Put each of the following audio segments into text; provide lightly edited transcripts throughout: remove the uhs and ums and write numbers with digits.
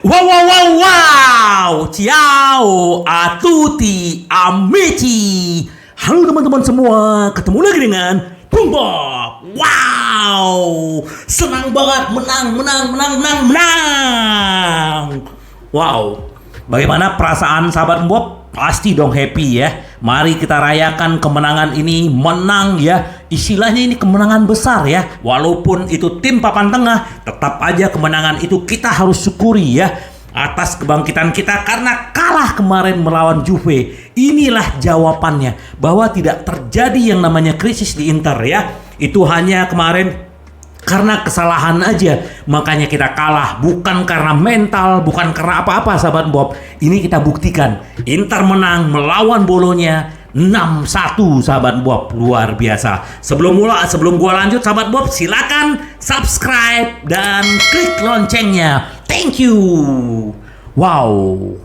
Wow, wow, wow, wow. Ciao a tutti amici. Halo teman-teman semua, ketemu lagi dengan Bung Bob. Wow, senang banget, menang. Wow, bagaimana perasaan sahabat Bob? Pasti dong happy ya. Mari kita rayakan kemenangan ini, menang ya. Istilahnya ini kemenangan besar ya. Walaupun itu tim papan tengah, tetap aja kemenangan itu kita harus syukuri ya. Atas kebangkitan kita karena kalah kemarin melawan Juve. Inilah jawabannya bahwa tidak terjadi yang namanya krisis di Inter ya. Itu hanya kemarin karena kesalahan aja, makanya kita kalah. Bukan karena mental, bukan karena apa-apa sahabat Bob. Ini kita buktikan. Inter menang melawan Bolonya 6-1 sahabat Bob. Luar biasa. Sebelum gua lanjut sahabat Bob, silakan subscribe dan klik loncengnya. Thank you. Wow,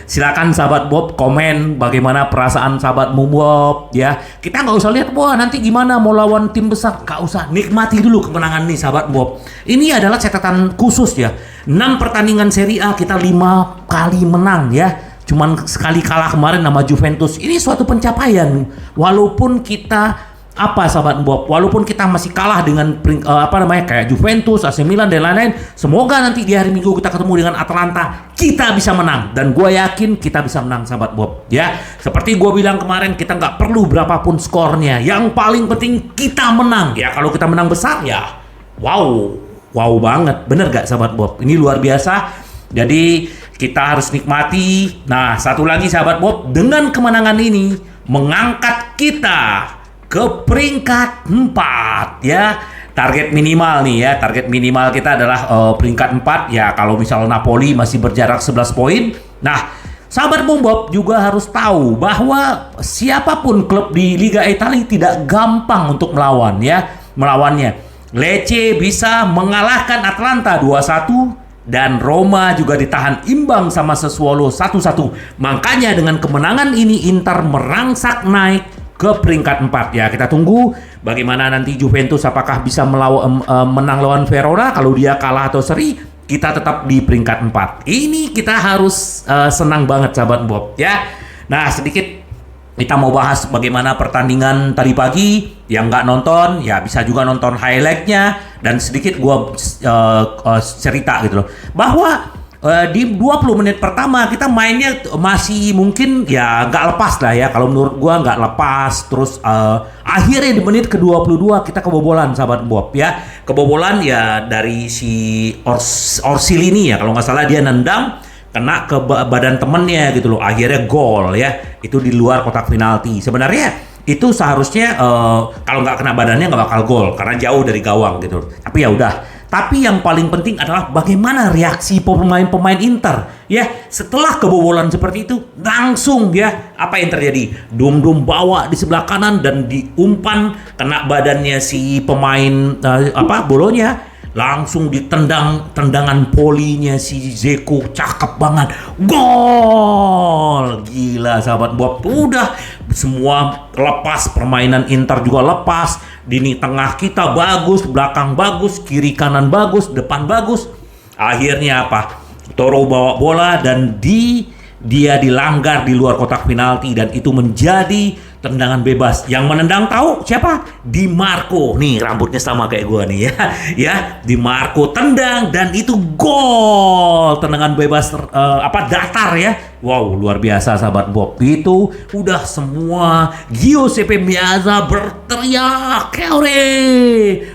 silakan sahabat Bob komen bagaimana perasaan sahabat Bob ya. Kita nggak usah lihat wah nanti gimana mau lawan tim besar, nggak usah, nikmati dulu kemenangan nih sahabat Bob. Ini adalah catatan khusus ya. 6 pertandingan Serie A kita 5 kali menang ya. Cuman sekali kalah kemarin sama Juventus. Ini suatu pencapaian. Walaupun kita sahabat Bob, walaupun kita masih kalah dengan kayak Juventus, AC Milan dan lain-lain, semoga nanti di hari Minggu kita ketemu dengan Atalanta, kita bisa menang. Dan gue yakin kita bisa menang sahabat Bob ya. Seperti gue bilang kemarin, kita nggak perlu berapapun skornya, yang paling penting kita menang ya. Kalau kita menang besar ya wow banget, bener gak sahabat Bob? Ini luar biasa. Jadi kita harus nikmati. Nah, satu lagi sahabat Bob, dengan kemenangan ini mengangkat kita ke peringkat 4 ya. Target minimal nih ya, target minimal kita adalah peringkat 4 ya. Kalau misal Napoli masih berjarak 11 poin. Nah, sahabat Bob juga harus tahu bahwa siapapun klub di Liga Italia tidak gampang untuk melawannya. Lecce bisa mengalahkan Atalanta 2-1 dan Roma juga ditahan imbang sama Sassuolo 1-1. Makanya dengan kemenangan ini Inter merangsak naik ke peringkat 4 ya. Kita tunggu bagaimana nanti Juventus apakah bisa menang lawan Verona. Kalau dia kalah atau seri, kita tetap di peringkat 4. Ini kita harus senang banget sahabat Bob ya. Nah, sedikit kita mau bahas bagaimana pertandingan tadi pagi. Yang nggak nonton ya bisa juga nonton highlightnya. Dan sedikit gua cerita gitu loh, bahwa di 20 menit pertama kita mainnya masih mungkin ya nggak lepas lah ya. Kalau menurut gua nggak lepas. Terus akhirnya di menit ke-22 kita kebobolan sahabat Bob ya. Kebobolan ya dari si Orsilini ya, kalau nggak salah dia nendang kena ke badan temennya gitu loh. Akhirnya gol ya. Itu di luar kotak penalti. Sebenarnya itu seharusnya kalau nggak kena badannya nggak bakal gol karena jauh dari gawang gitu. Tapi ya udah. Tapi yang paling penting adalah bagaimana reaksi pemain-pemain Inter ya. Setelah kebobolan seperti itu langsung ya, apa yang terjadi? Dum bawa di sebelah kanan dan diumpan kena badannya si pemain Bolonya. Langsung tendangan polinya si Dzeko, cakep banget, gol. Gila sahabat Bob, udah semua lepas, permainan Inter juga lepas. Di tengah kita bagus, belakang bagus, kiri kanan bagus, depan bagus. Akhirnya apa? Toro bawa bola dan dia dilanggar di luar kotak penalti dan itu menjadi tendangan bebas. Yang menendang tahu siapa? Di Marco. Nih rambutnya sama kayak gua nih ya. Ya, Di Marco tendang dan itu gol. Tendangan bebas datar ya. Wow, luar biasa sahabat Bob. Itu udah semua Giuseppe Meazza berteriak "Keore!"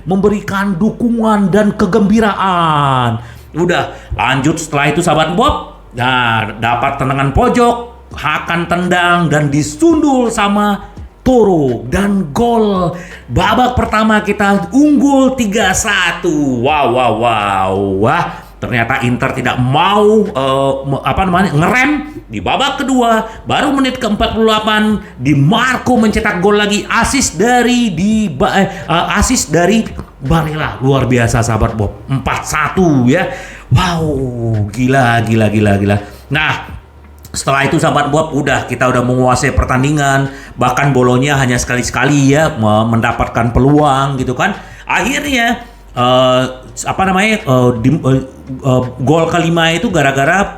memberikan dukungan dan kegembiraan. Udah, lanjut setelah itu sahabat Bob. Nah, dapat tendangan pojok, Hakan tendang dan disundul sama Toro dan gol. Babak pertama kita unggul 3-1. Wah. Ternyata Inter tidak mau ngerem. Di babak kedua, baru menit ke-48, Di Marco mencetak gol lagi, asis dari Barella. Luar biasa sahabat Bob. 4-1 ya. Wow, gila. Nah, setelah itu sahabat Bob kita udah menguasai pertandingan. Bahkan Bolonya hanya sekali-sekali ya mendapatkan peluang gitu kan. Akhirnya apa namanya gol kelima itu gara-gara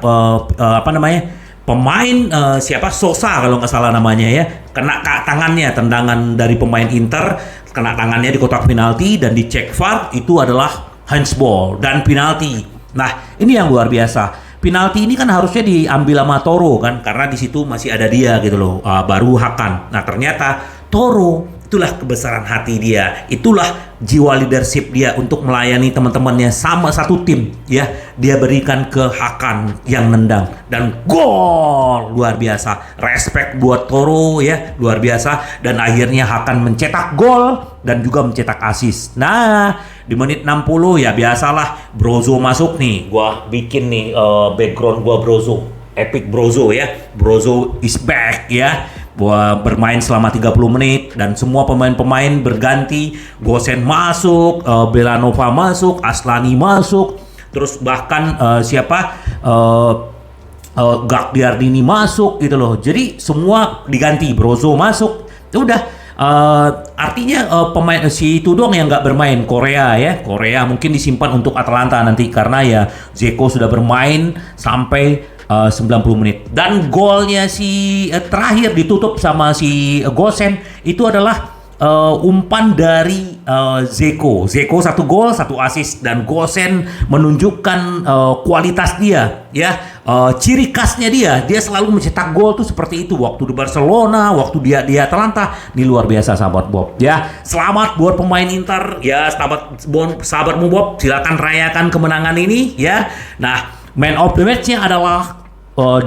apa namanya pemain siapa Sosa kalau nggak salah namanya ya, kena tangannya, tendangan dari pemain Inter, kena tangannya di kotak penalti dan dicek VAR itu adalah handsball dan penalti. Nah ini yang luar biasa. Penalti ini kan harusnya diambil sama Toro kan, karena di situ masih ada dia gitu loh, baru Hakan. Nah ternyata Toro, itulah kebesaran hati dia, itulah jiwa leadership dia untuk melayani teman-temannya sama satu tim ya. Dia berikan ke Hakan yang nendang dan gol, luar biasa. Respect buat Toro ya, luar biasa. Dan akhirnya Hakan mencetak gol dan juga mencetak assist. Nah di menit 60 ya biasalah Brozo masuk nih, gua bikin nih background gua Brozo, epic Brozo ya, Brozo is back ya. Bermain selama 30 menit dan semua pemain-pemain berganti. Gosen masuk, Belanova masuk, Aslani masuk, terus bahkan Gagliardini masuk gitu loh. Jadi semua diganti, Brozo masuk. Ya udah, artinya pemain si itu doang yang nggak bermain, Korea ya. Korea mungkin disimpan untuk Atalanta nanti karena ya Dzeko sudah bermain sampai 90 menit. Dan golnya si terakhir ditutup sama si Gosen itu adalah umpan dari Dzeko. Dzeko 1 gol 1 assist dan Gosen menunjukkan kualitas dia ya, ciri khasnya dia selalu mencetak gol tuh seperti itu waktu di Barcelona, waktu dia di Atalanta. Ini luar biasa sahabat Bob ya. Selamat buat pemain Inter ya, sahabatmu Bob, silakan rayakan kemenangan ini ya. Nah man of the match-nya adalah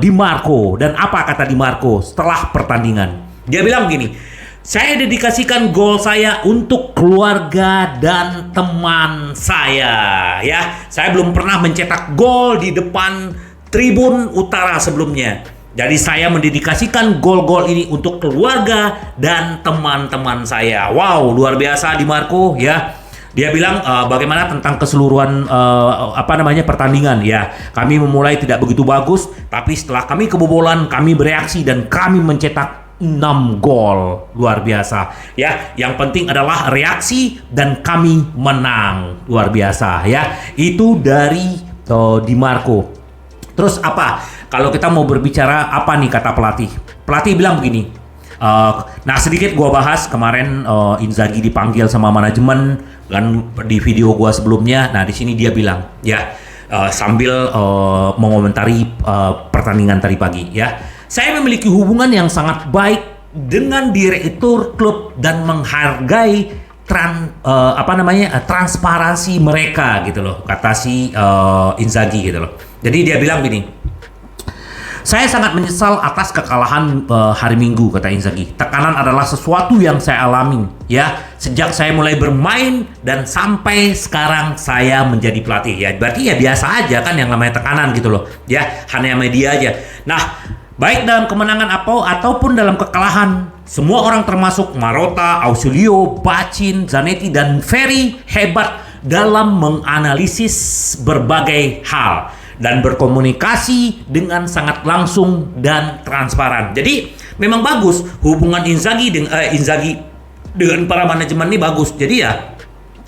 Di Marco. Dan apa kata Di Marco setelah pertandingan? Dia bilang gini, saya dedikasikan gol saya untuk keluarga dan teman saya ya. Saya belum pernah mencetak gol di depan tribun utara sebelumnya. Jadi saya mendedikasikan gol-gol ini untuk keluarga dan teman-teman saya. Wow, luar biasa Di Marco ya. Dia bilang bagaimana tentang keseluruhan pertandingan ya. Kami memulai tidak begitu bagus, tapi setelah kami kebobolan, kami bereaksi dan kami mencetak 6 gol. Luar biasa ya. Yang penting adalah reaksi dan kami menang. Luar biasa ya. Itu dari Di Marco. Terus apa? Kalau kita mau berbicara apa nih kata pelatih? Pelatih bilang begini. Nah sedikit gua bahas kemarin Inzaghi dipanggil sama manajemen dan di video gua sebelumnya. Nah di sini dia bilang ya sambil mengomentari pertandingan tadi pagi ya. Saya memiliki hubungan yang sangat baik dengan direktur klub dan menghargai transparansi mereka gitu loh, kata si Inzaghi gitu loh. Jadi dia bilang gini, saya sangat menyesal atas kekalahan hari Minggu, kata Inzaghi. Tekanan adalah sesuatu yang saya alami ya sejak saya mulai bermain dan sampai sekarang saya menjadi pelatih ya. Berarti ya biasa aja kan yang namanya tekanan gitu loh ya, hanya media aja. Nah baik dalam kemenangan ataupun dalam kekalahan, semua orang termasuk Marotta, Ausilio, Bacin, Zanetti dan Ferry hebat dalam menganalisis berbagai hal dan berkomunikasi dengan sangat langsung dan transparan. Jadi memang bagus hubungan Inzaghi dengan para manajemen ini bagus. Jadi ya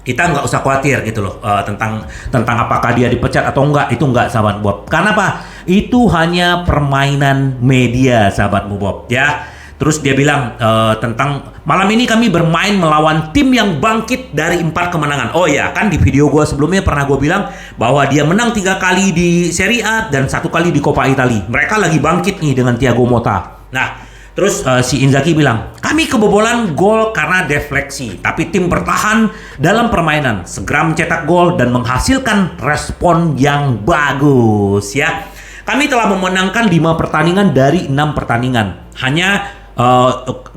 kita nggak usah khawatir gitu loh tentang apakah dia dipecat atau enggak, itu enggak sahabat Bob. Karena apa? Itu hanya permainan media sahabatmu Bob ya. Terus dia bilang tentang malam ini kami bermain melawan tim yang bangkit dari 4 kemenangan. Oh ya, kan di video gue sebelumnya pernah gue bilang bahwa dia menang 3 kali di Serie A dan 1 kali di Coppa Italia. Mereka lagi bangkit nih dengan Thiago Motta. Nah, terus si Inzaghi bilang, kami kebobolan gol karena defleksi, tapi tim bertahan dalam permainan, segera mencetak gol dan menghasilkan respon yang bagus ya. Kami telah memenangkan 5 pertandingan dari 6 pertandingan. Hanya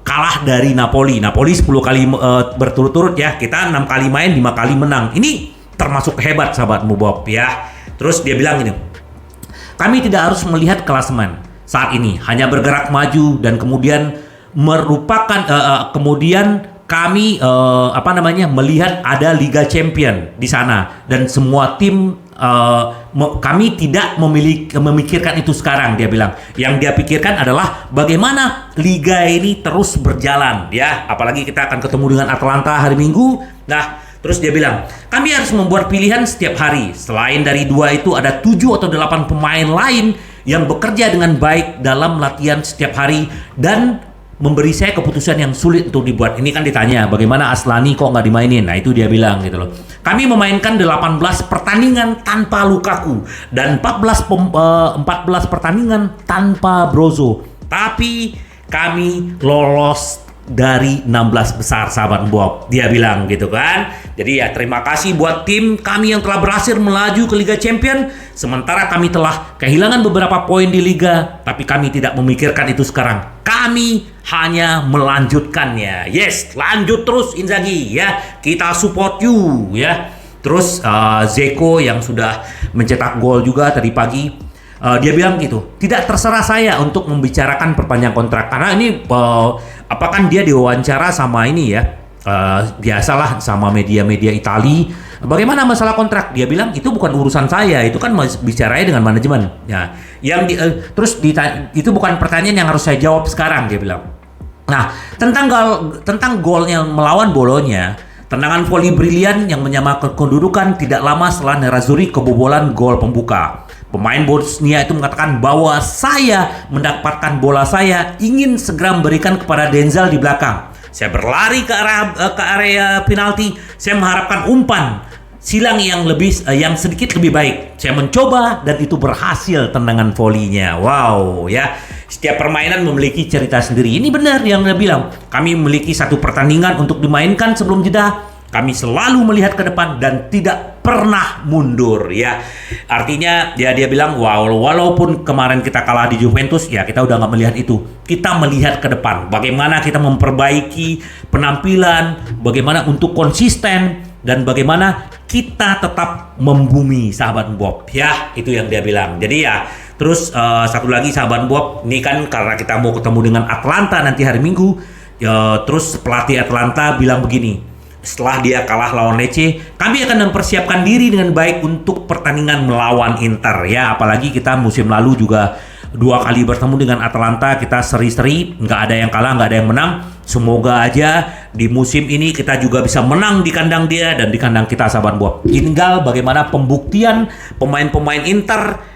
kalah dari Napoli 10 kali berturut-turut ya. Kita 6 kali main 5 kali menang. Ini termasuk hebat sahabatmu Bob ya. Terus dia bilang gini, kami tidak harus melihat klasemen saat ini, hanya bergerak maju dan kemudian kemudian kami melihat ada Liga Champion di sana dan semua tim. Kami tidak memikirkan itu sekarang, dia bilang. Yang dia pikirkan adalah bagaimana liga ini terus berjalan ya. Apalagi kita akan ketemu dengan Atalanta hari Minggu. Nah, Terus dia bilang, kami harus membuat pilihan setiap hari. Selain dari 2 itu ada 7 atau 8 pemain lain yang bekerja dengan baik dalam latihan setiap hari dan memberi saya keputusan yang sulit untuk dibuat. Ini kan ditanya, bagaimana Aslani kok nggak dimainin? Nah itu dia bilang gitu loh. Kami memainkan 18 pertandingan tanpa Lukaku dan 14 pertandingan tanpa Brozo. Tapi kami lolos dari 16 besar, sahabat Bob. Dia bilang gitu kan. Jadi ya terima kasih buat tim kami yang telah berhasil melaju ke Liga Champion. Sementara kami telah kehilangan beberapa poin di Liga, tapi kami tidak memikirkan itu sekarang. Kami hanya melanjutkannya. Yes, lanjut terus Inzaghi ya. Kita support you ya. Terus Zeko yang sudah mencetak gol juga tadi pagi. Dia bilang gitu, tidak terserah saya untuk membicarakan perpanjang kontrak karena ini apa kan dia diwawancara sama ini ya, biasalah sama media-media Itali. Bagaimana masalah kontrak? Dia bilang itu bukan urusan saya, itu kan bicaranya dengan manajemen. Ya, yang itu bukan pertanyaan yang harus saya jawab sekarang, dia bilang. Nah, tentang golnya melawan Bolonya, tendangan voli brilian yang menyamakan kedudukan tidak lama setelah Nerazzurri kebobolan gol pembuka. Pemain Bosnia itu mengatakan bahwa saya mendapatkan bola, saya ingin segera memberikan kepada Denzel di belakang. Saya berlari ke area penalti, saya mengharapkan umpan silang yang sedikit lebih baik. Saya mencoba dan itu berhasil tendangan volinya. Wow ya. Setiap permainan memiliki cerita sendiri. Ini benar yang dia bilang. Kami memiliki satu pertandingan untuk dimainkan sebelum jeda. Kami selalu melihat ke depan dan tidak pernah mundur ya. Artinya ya dia bilang walaupun kemarin kita kalah di Juventus ya kita udah nggak melihat itu. Kita melihat ke depan. Bagaimana kita memperbaiki penampilan, bagaimana untuk konsisten dan bagaimana kita tetap membumi, sahabat Bob ya. Itu yang dia bilang. Jadi ya terus satu lagi sahabat Bob, ini kan karena kita mau ketemu dengan Atlanta nanti hari Minggu ya, terus pelatih Atlanta bilang begini. Setelah dia kalah lawan Lecce, kami akan mempersiapkan diri dengan baik untuk pertandingan melawan Inter ya. Apalagi kita musim lalu juga 2 kali bertemu dengan Atalanta, kita seri-seri, nggak ada yang kalah, nggak ada yang menang. Semoga aja di musim ini kita juga bisa menang di kandang dia dan di kandang kita, sahabat Bob. Tinggal bagaimana pembuktian pemain-pemain Inter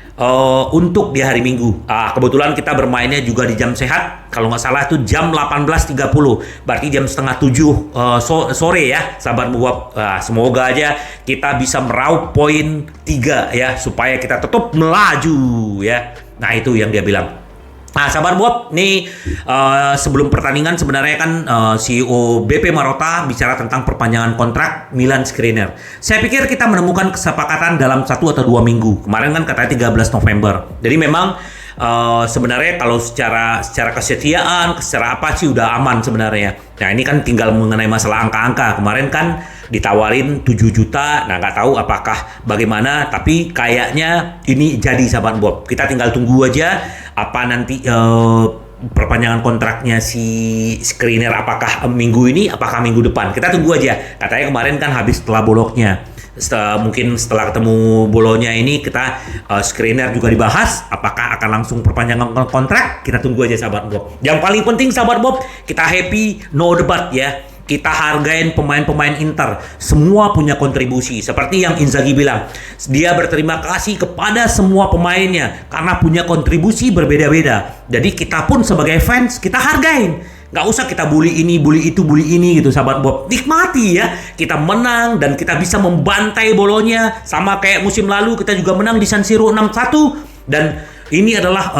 untuk di hari Minggu. Kebetulan kita bermainnya juga di jam sehat. Kalau nggak salah itu jam 18.30. Berarti jam setengah 7 sore ya, sahabat Bob. Semoga aja kita bisa meraup poin 3 ya, supaya kita tetap melaju ya. Nah itu yang dia bilang. Nah sahabat Bob, nih sebelum pertandingan sebenarnya kan CEO BP Marotta bicara tentang perpanjangan kontrak Milan Skriniar. Saya pikir kita menemukan kesepakatan dalam 1 atau 2 minggu. Kemarin kan katanya 13 November. Jadi memang sebenarnya kalau secara kesetiaan, secara apa sih udah aman sebenarnya. Nah ini kan tinggal mengenai masalah angka-angka. Kemarin kan ditawarin 7 juta, nah nggak tahu apakah bagaimana, tapi kayaknya ini jadi, sahabat Bob. Kita tinggal tunggu aja apa nanti perpanjangan kontraknya si Skriniar, apakah minggu ini, apakah minggu depan. Kita tunggu aja. Katanya kemarin kan habis setelah Bologna. Mungkin setelah ketemu Bolonya ini kita Skriniar juga dibahas apakah akan langsung perpanjangan kontrak. Kita tunggu aja, sahabat Bob. Yang paling penting, sahabat Bob, kita happy, no debat ya. Kita hargain pemain-pemain Inter. Semua punya kontribusi. Seperti yang Inzaghi bilang, dia berterima kasih kepada semua pemainnya karena punya kontribusi berbeda-beda. Jadi kita pun sebagai fans, kita hargain. Gak usah kita bully ini, bully itu, bully ini gitu, sahabat Bob. Nikmati ya. Kita menang dan kita bisa membantai Bolonya. Sama kayak musim lalu kita juga menang di San Siro 6-1. Dan ini adalah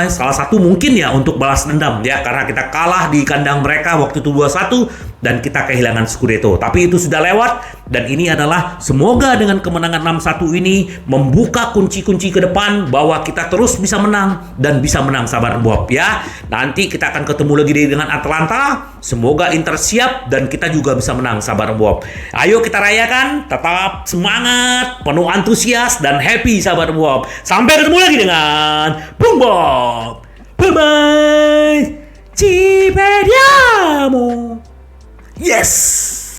salah satu mungkin ya untuk balas dendam ya, karena kita kalah di kandang mereka waktu itu 2-1 dan kita kehilangan Scudetto. Tapi itu sudah lewat dan ini adalah semoga dengan kemenangan 6-1 ini membuka kunci-kunci ke depan bahwa kita terus bisa menang dan bisa menang, sahabat Bob ya. Nanti kita akan ketemu lagi dengan Atlanta. Semoga Inter siap dan kita juga bisa menang, sahabat Bob. Ayo kita rayakan, tetap semangat, penuh antusias dan happy, sahabat Bob. Sampai ketemu lagi dengan Bung Bob. Bye bye. Ci vediamo. Yes.